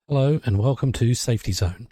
Hello and welcome to Safety Zone,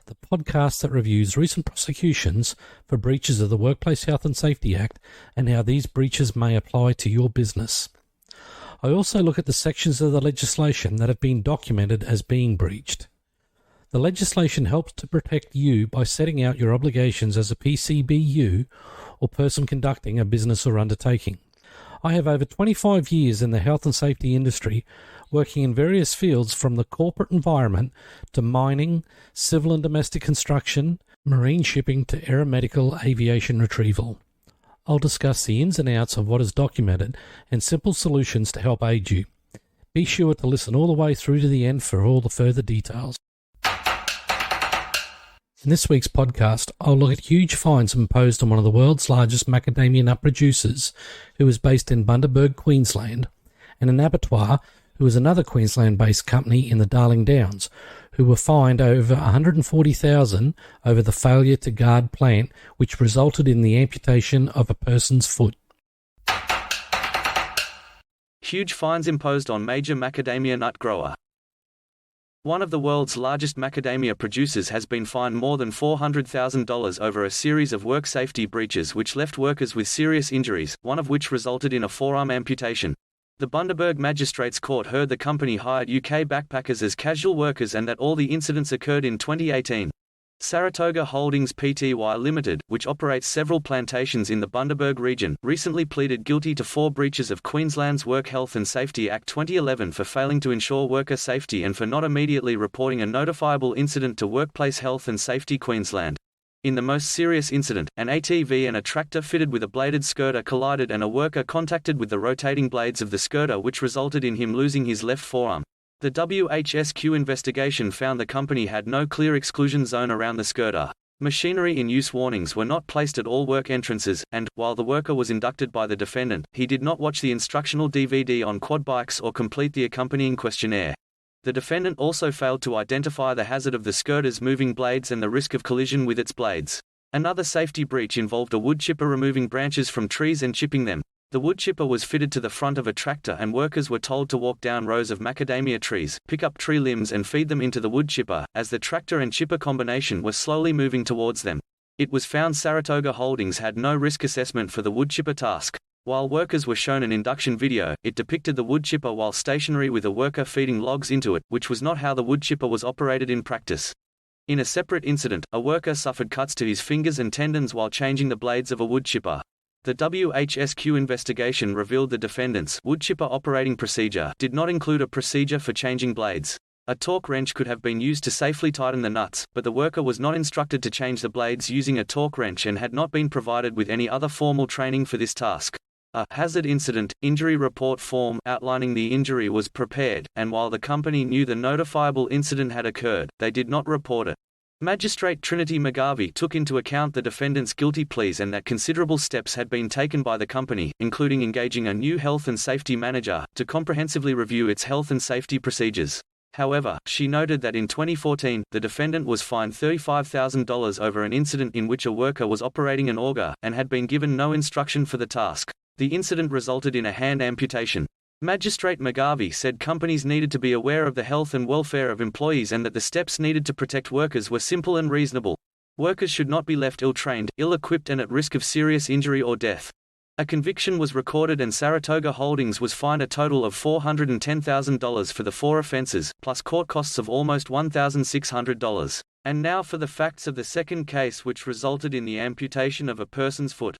the podcast that reviews recent prosecutions for breaches of the Workplace Health and Safety Act and how these breaches may apply to your business. I also look at the sections of the legislation that have been documented as being breached. The legislation helps to protect you by setting out your obligations as a PCBU or person conducting a business or undertaking. I have over 25 years in the health and safety industry, working in various fields from the corporate environment to mining, civil and domestic construction, marine shipping to aeromedical aviation retrieval. I'll discuss the ins and outs of what is documented and simple solutions to help aid you. Be sure to listen all the way through to the end for all the further details. In this week's podcast, I'll look at huge fines imposed on one of the world's largest macadamia nut producers, who is based in Bundaberg, Queensland, and an abattoir, who is another Queensland-based company in the Darling Downs, who were fined over $140,000 over the failure to guard plant, which resulted in the amputation of a person's foot. Huge fines imposed on major macadamia nut grower. One of the world's largest macadamia producers has been fined more than $400,000 over a series of work safety breaches which left workers with serious injuries, one of which resulted in a forearm amputation. The Bundaberg Magistrates Court heard the company hired UK backpackers as casual workers and that all the incidents occurred in 2018. Saratoga Holdings Pty Limited, which operates several plantations in the Bundaberg region, recently pleaded guilty to 4 breaches of Queensland's Work Health and Safety Act 2011 for failing to ensure worker safety and for not immediately reporting a notifiable incident to Workplace Health and Safety Queensland. In the most serious incident, an ATV and a tractor fitted with a bladed skirter collided and a worker contacted with the rotating blades of the skirter, which resulted in him losing his left forearm. The WHSQ investigation found the company had no clear exclusion zone around the skirter. Machinery in use warnings were not placed at all work entrances, and, while the worker was inducted by the defendant, he did not watch the instructional DVD on quad bikes or complete the accompanying questionnaire. The defendant also failed to identify the hazard of the skirter's moving blades and the risk of collision with its blades. Another safety breach involved a wood chipper removing branches from trees and chipping them. The wood chipper was fitted to the front of a tractor and workers were told to walk down rows of macadamia trees, pick up tree limbs and feed them into the wood chipper, as the tractor and chipper combination were slowly moving towards them. It was found Saratoga Holdings had no risk assessment for the wood chipper task. While workers were shown an induction video, it depicted the wood chipper while stationary with a worker feeding logs into it, which was not how the wood chipper was operated in practice. In a separate incident, a worker suffered cuts to his fingers and tendons while changing the blades of a wood chipper. The WHSQ investigation revealed the defendant's wood chipper operating procedure did not include a procedure for changing blades. A torque wrench could have been used to safely tighten the nuts, but the worker was not instructed to change the blades using a torque wrench and had not been provided with any other formal training for this task. A hazard incident injury report form outlining the injury was prepared, and while the company knew the notifiable incident had occurred, they did not report it. Magistrate Trinity McGarvey took into account the defendant's guilty pleas and that considerable steps had been taken by the company, including engaging a new health and safety manager, to comprehensively review its health and safety procedures. However, she noted that in 2014, the defendant was fined $35,000 over an incident in which a worker was operating an auger, and had been given no instruction for the task. The incident resulted in a hand amputation. Magistrate McGarvey said companies needed to be aware of the health and welfare of employees and that the steps needed to protect workers were simple and reasonable. Workers should not be left ill-trained, ill-equipped and at risk of serious injury or death. A conviction was recorded and Saratoga Holdings was fined a total of $410,000 for the 4 offenses, plus court costs of almost $1,600. And now for the facts of the second case which resulted in the amputation of a person's foot.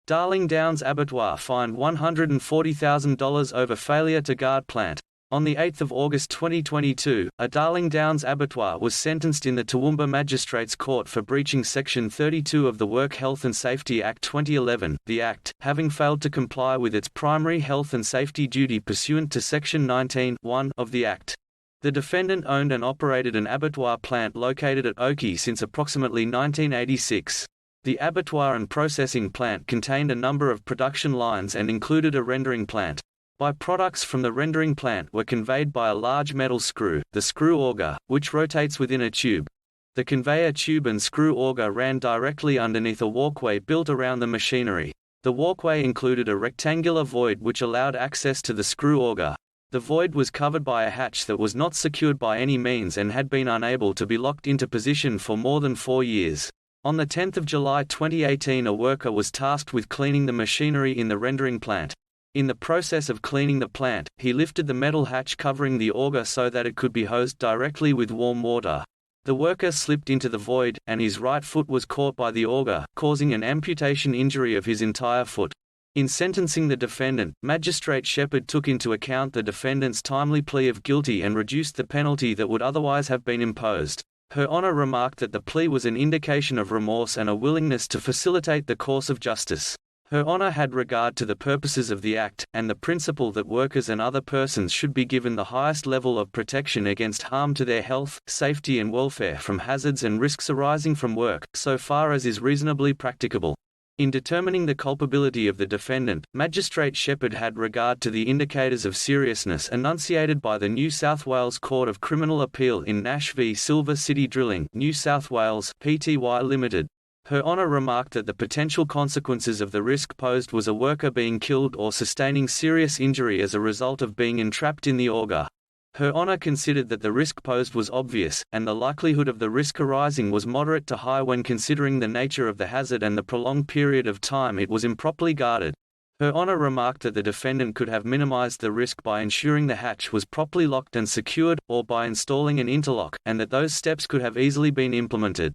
Darling Downs Abattoir fined $140,000 over failure to guard plant. On 8 August 2022, a Darling Downs Abattoir was sentenced in the Toowoomba Magistrates Court for breaching Section 32 of the Work Health and Safety Act 2011, the Act, having failed to comply with its primary health and safety duty pursuant to Section 19(1) of the Act. The defendant owned and operated an abattoir plant located at Oakey since approximately 1986. The abattoir and processing plant contained a number of production lines and included a rendering plant. Byproducts from the rendering plant were conveyed by a large metal screw, the screw auger, which rotates within a tube. The conveyor tube and screw auger ran directly underneath a walkway built around the machinery. The walkway included a rectangular void which allowed access to the screw auger. The void was covered by a hatch that was not secured by any means and had been unable to be locked into position for more than 4 years. On 10 July 2018, a worker was tasked with cleaning the machinery in the rendering plant. In the process of cleaning the plant, he lifted the metal hatch covering the auger so that it could be hosed directly with warm water. The worker slipped into the void, and his right foot was caught by the auger, causing an amputation injury of his entire foot. In sentencing the defendant, Magistrate Shepherd took into account the defendant's timely plea of guilty and reduced the penalty that would otherwise have been imposed. Her Honour remarked that the plea was an indication of remorse and a willingness to facilitate the course of justice. Her Honour had regard to the purposes of the Act, and the principle that workers and other persons should be given the highest level of protection against harm to their health, safety and welfare from hazards and risks arising from work, so far as is reasonably practicable. In determining the culpability of the defendant, Magistrate Shepherd had regard to the indicators of seriousness enunciated by the New South Wales Court of Criminal Appeal in Nash v Silver City Drilling, New South Wales, Pty Limited. Her Honour remarked that the potential consequences of the risk posed was a worker being killed or sustaining serious injury as a result of being entrapped in the auger. Her Honour considered that the risk posed was obvious, and the likelihood of the risk arising was moderate to high when considering the nature of the hazard and the prolonged period of time it was improperly guarded. Her Honour remarked that the defendant could have minimised the risk by ensuring the hatch was properly locked and secured, or by installing an interlock, and that those steps could have easily been implemented.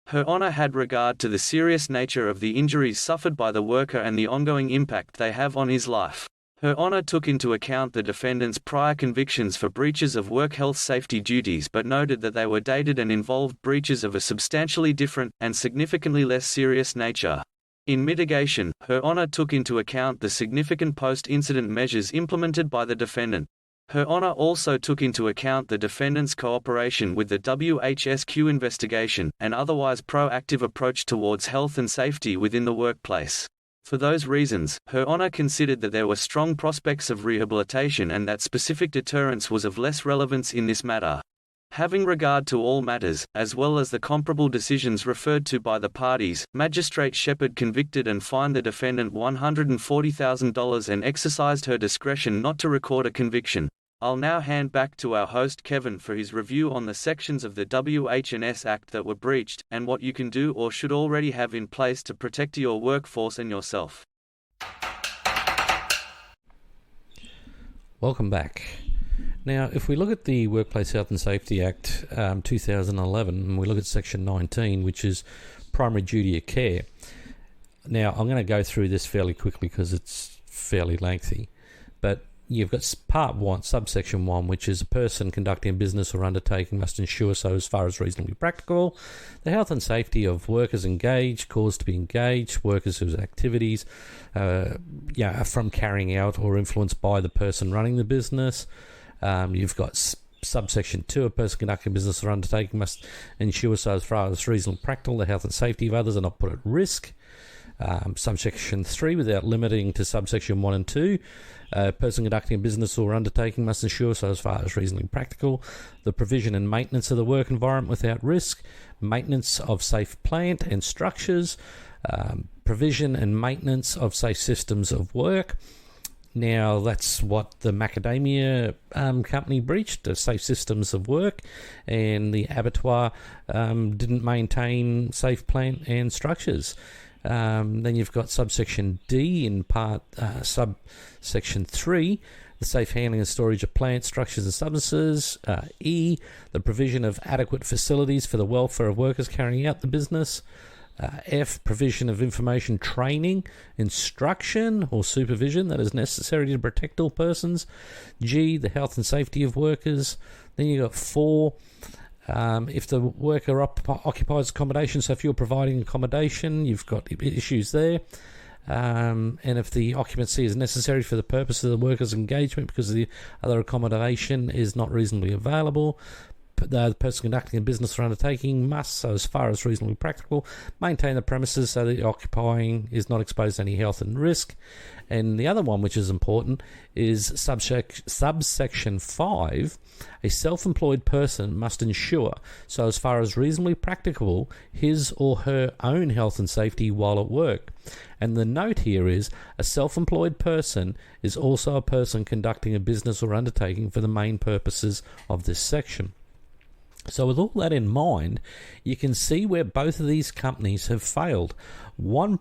Her Honour had regard to the serious nature of the injuries suffered by the worker and the ongoing impact they have on his life. Her Honour took into account the defendant's prior convictions for breaches of work health safety duties but noted that they were dated and involved breaches of a substantially different, and significantly less serious nature. In mitigation, Her Honour took into account the significant post-incident measures implemented by the defendant. Her Honour also took into account the defendant's cooperation with the WHSQ investigation, and otherwise proactive approach towards health and safety within the workplace. For those reasons, Her Honour considered that there were strong prospects of rehabilitation and that specific deterrence was of less relevance in this matter. Having regard to all matters, as well as the comparable decisions referred to by the parties, Magistrate Shepherd convicted and fined the defendant $140,000 and exercised her discretion not to record a conviction. I'll now hand back to our host Kevin for his review on the sections of the WH&S Act that were breached, and what you can do or should already have in place to protect your workforce and yourself. Welcome back. Now, if we look at the Workplace Health and Safety Act 2011, and we look at Section 19, which is primary duty of care. Now, I'm going to go through this fairly quickly because it's fairly lengthy, but you've got Part 1, Subsection 1, which is a person conducting a business or undertaking must ensure, so as far as reasonably practical, the health and safety of workers engaged, caused to be engaged, workers whose activities are from carrying out or influenced by the person running the business. You've got Subsection 2, a person conducting a business or undertaking must ensure, so as far as reasonably practical, the health and safety of others are not put at risk. Subsection 3, without limiting to Subsection 1 and 2, a person conducting a business or undertaking must ensure, so as far as reasonably practical, the provision and maintenance of the work environment without risk, maintenance of safe plant and structures, provision and maintenance of safe systems of work. Now, that's what the macadamia company breached, the safe systems of work, and the abattoir didn't maintain safe plant and structures. Then you've got Subsection D in Subsection 3, the safe handling and storage of plants, structures and substances. E, the provision of adequate facilities for the welfare of workers carrying out the business. F, provision of information training, instruction or supervision that is necessary to protect all persons. G, the health and safety of workers. Then you've got 4, if the worker occupies accommodation, so if you're providing accommodation, you've got issues there. And if the occupancy is necessary for the purpose of the worker's engagement because the other accommodation is not reasonably available. the person conducting a business or undertaking must, so as far as reasonably practical, maintain the premises so that the occupying is not exposed to any health and risk. And the other one, which is important, is subsection 5. A self-employed person must ensure, so as far as reasonably practicable, his or her own health and safety while at work. And the note here is, a self-employed person is also a person conducting a business or undertaking for the main purposes of this section. So with all that in mind, you can see where both of these companies have failed. One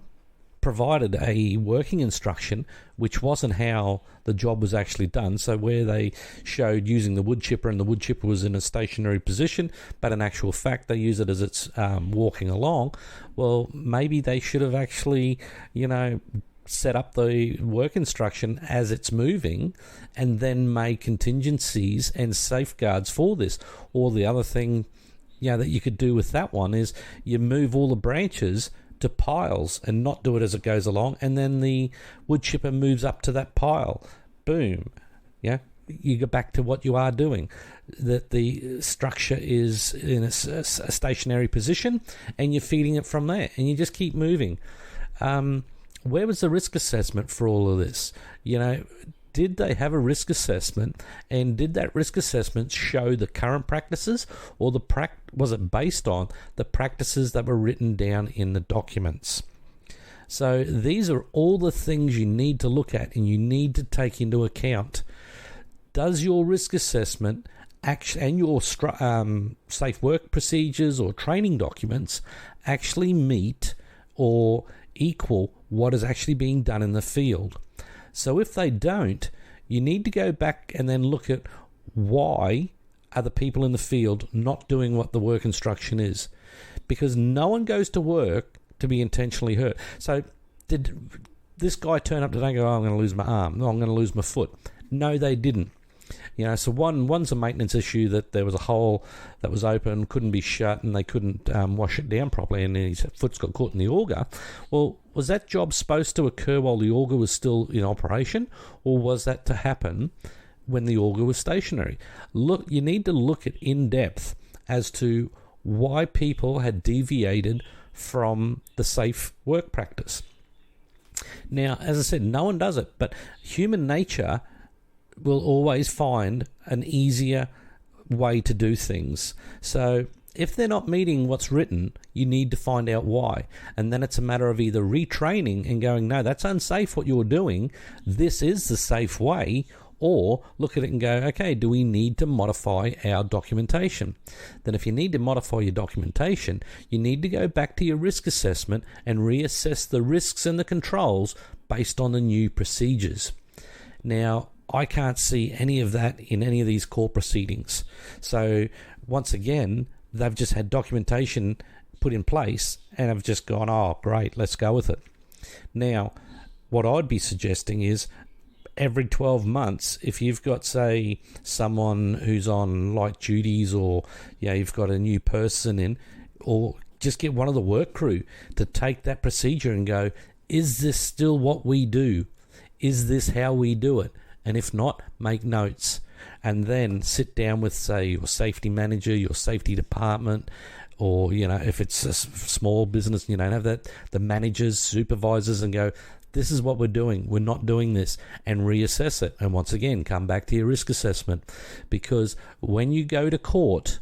provided a working instruction which wasn't how the job was actually done, so where they showed using the wood chipper and the wood chipper was in a stationary position, but in actual fact they use it as it's walking along. Well, maybe they should have actually, set up the work instruction as it's moving and then made contingencies and safeguards for this. Or the other thing that you could do with that one is you move all the branches to piles and not do it as it goes along, and then the wood chipper moves up to that pile. Boom. You go back to what you are doing, that the structure is in a stationary position and you're feeding it from there and you just keep moving. Where was the risk assessment for all of this? Did they have a risk assessment, and did that risk assessment show the current practices, or was it based on the practices that were written down in the documents? So these are all the things you need to look at and you need to take into account. Does your risk assessment and your safe work procedures or training documents actually meet or equal what is actually being done in the field? So if they don't, you need to go back and then look at why are the people in the field not doing what the work instruction is. Because no one goes to work to be intentionally hurt. So did this guy turn up today and go, I'm going to lose my arm, no, I'm going to lose my foot? No, they didn't. So one's a maintenance issue, that there was a hole that was open, couldn't be shut, and they couldn't wash it down properly, and his foot's got caught in the auger. Well, was that job supposed to occur while the auger was still in operation, or was that to happen when the auger was stationary? Look, you need to look at in depth as to why people had deviated from the safe work practice. Now, as I said, no one does it, but human nature will always find an easier way to do things. So if they're not meeting what's written, you need to find out why. And then it's a matter of either retraining and going, no, that's unsafe what you're doing, this is the safe way, or look at it and go, okay, do we need to modify our documentation? Then if you need to modify your documentation, you need to go back to your risk assessment and reassess the risks and the controls based on the new procedures. Now, I can't see any of that in any of these court proceedings. So once again, they've just had documentation put in place and have just gone, oh, great, let's go with it. Now, what I'd be suggesting is every 12 months, if you've got, say, someone who's on light duties, or you've got a new person in, or just get one of the work crew to take that procedure and go, is this still what we do? Is this how we do it? And if not, make notes, and then sit down with, say, your safety manager, your safety department, or, if it's a small business, have the managers, supervisors, and go, this is what we're doing. We're not doing this, and reassess it. And once again, come back to your risk assessment, because when you go to court,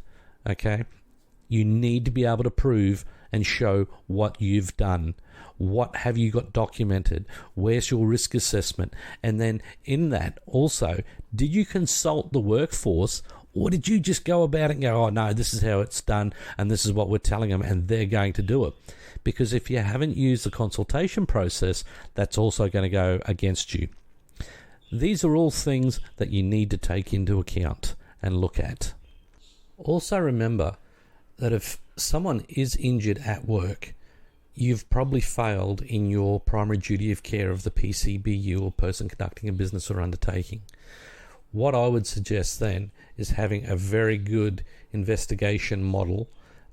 okay, you need to be able to prove and show what you've done. What have you got documented? Where's your risk assessment? And then in that also, did you consult the workforce, or did you just go about it and go, oh no, this is how it's done and this is what we're telling them and they're going to do it? Because if you haven't used the consultation process, that's also going to go against you. These are all things that you need to take into account and look at. Also remember that if someone is injured at work, you've probably failed in your primary duty of care of the PCBU, or person conducting a business or undertaking. What I would suggest then is having a very good investigation model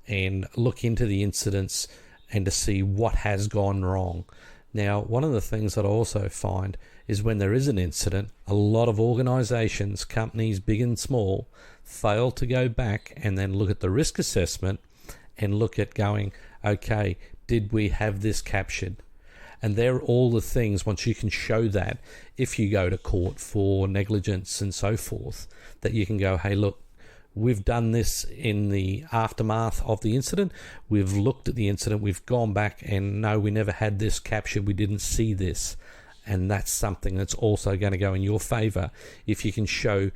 and look into the incidents and to see what has gone wrong. Now, one of the things that I also find is when there is an incident, a lot of organisations, companies, big and small, fail to go back and then look at the risk assessment and look at going, okay, did we have this captured? And they're all the things, once you can show that, if you go to court for negligence and so forth, that you can go, hey, look, we've done this in the aftermath of the incident. We've looked at the incident. We've gone back and no, we never had this captured. We didn't see this. And that's something that's also going to go in your favour if you can show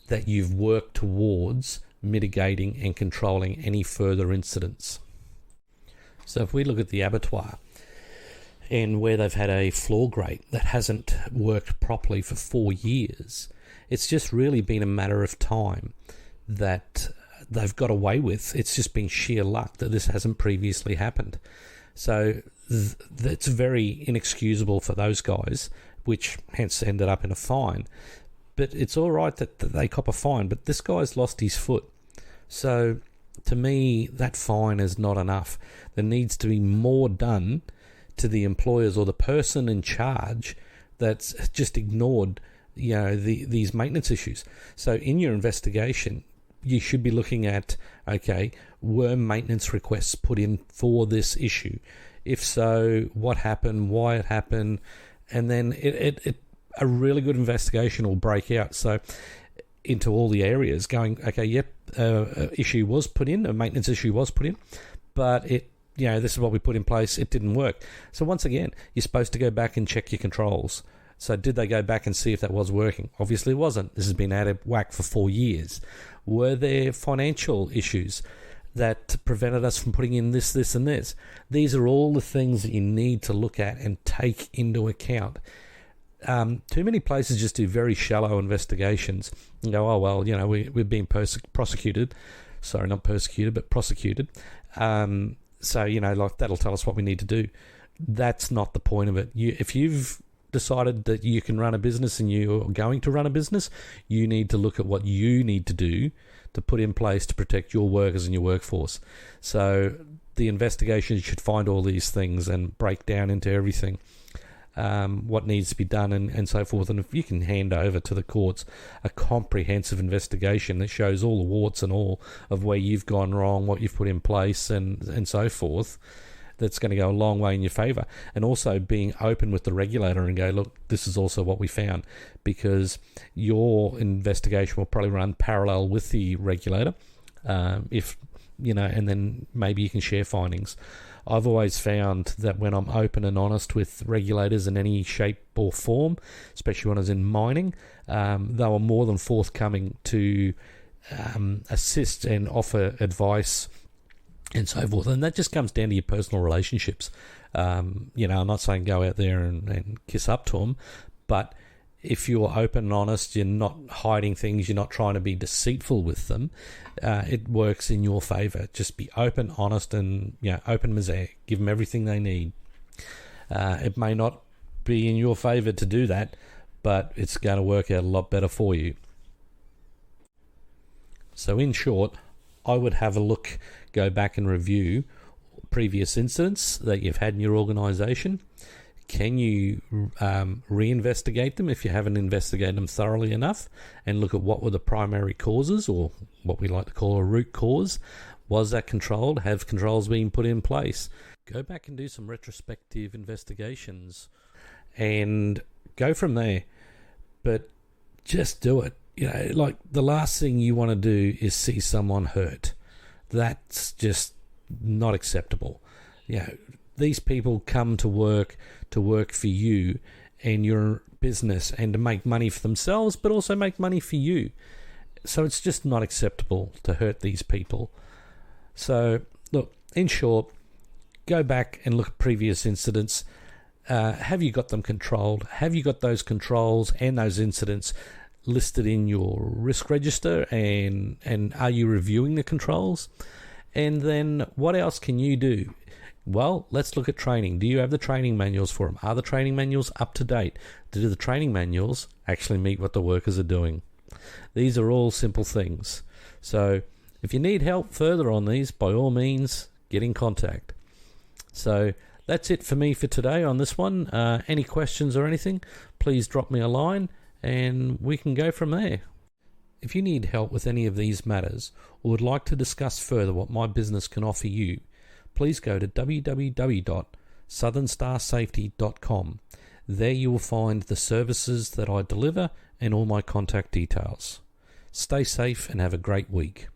that you've worked towards mitigating and controlling any further incidents. So if we look at the abattoir, and where they've had a floor grate that hasn't worked properly for 4 years, it's just really been a matter of time that they've got away with. It's just been sheer luck that this hasn't previously happened. So that's very inexcusable for those guys, which hence ended up in a fine. But it's all right that they cop a fine, but this guy's lost his foot. So to me, that fine is not enough. There needs to be more done to the employers or the person in charge that's just ignored, these maintenance issues. So in your investigation, you should be looking at, okay, were maintenance requests put in for this issue? If so, what happened, why it happened, and then a really good investigation will break out. So into all the areas going, okay, yep, issue was put in, a maintenance issue was put in, but this is what we put in place, it didn't work. So once again, you're supposed to go back and check your controls. So did they go back and see if that was working? Obviously it wasn't. This has been out of whack for 4 years. Were there financial issues that prevented us from putting in this, and this? These are all the things that you need to look at and take into account. Too many places just do very shallow investigations and go, oh, well, we're being prosecuted. Sorry, not persecuted, but prosecuted. So, that'll tell us what we need to do. That's not the point of it. If you've decided that you can run a business and you're going to run a business, you need to look at what you need to do to put in place to protect your workers and your workforce. So the investigation should find all these things and break down into everything, what needs to be done and so forth. And if you can hand over to the courts a comprehensive investigation that shows all the warts and all of where you've gone wrong, what you've put in place and so forth, that's going to go a long way in your favour. And also being open with the regulator and go, look, this is also what we found, because your investigation will probably run parallel with the regulator, and then maybe you can share findings. I've always found that when I'm open and honest with regulators in any shape or form, especially when I was in mining, they were more than forthcoming to assist and offer advice and so forth. And that just comes down to your personal relationships. I'm not saying go out there and kiss up to them, but if you're open and honest, you're not hiding things, you're not trying to be deceitful with them, it works in your favour. Just be open, honest, and open as air. Give them everything they need. It may not be in your favour to do that, but it's going to work out a lot better for you. So in short, I would have a look, go back and review previous incidents that you've had in your organisation. Can you reinvestigate them if you haven't investigated them thoroughly enough, and look at what were the primary causes, or what we like to call a root cause? Was that controlled? Have controls been put in place? Go back and do some retrospective investigations and go from there. But just do it. Like the last thing you want to do is see someone hurt. That's just not acceptable. These people come to work for you and your business, and to make money for themselves, but also make money for you. So it's just not acceptable to hurt these people. So look, in short, go back and look at previous incidents. Have you got them controlled? Have you got those controls and those incidents listed in your risk register, and are you reviewing the controls? And then what else can you do? Well, let's look at training. Do you have the training manuals for them? Are the training manuals up to date? Do the training manuals actually meet what the workers are doing? These are all simple things. So if you need help further on these, by all means, get in contact. So That's it for me for today on this one. Any questions or anything, please drop me a line and we can go from there. If you need help with any of these matters or would like to discuss further what my business can offer you, please go to www.southernstarsafety.com. There you will find the services that I deliver and all my contact details. Stay safe and have a great week.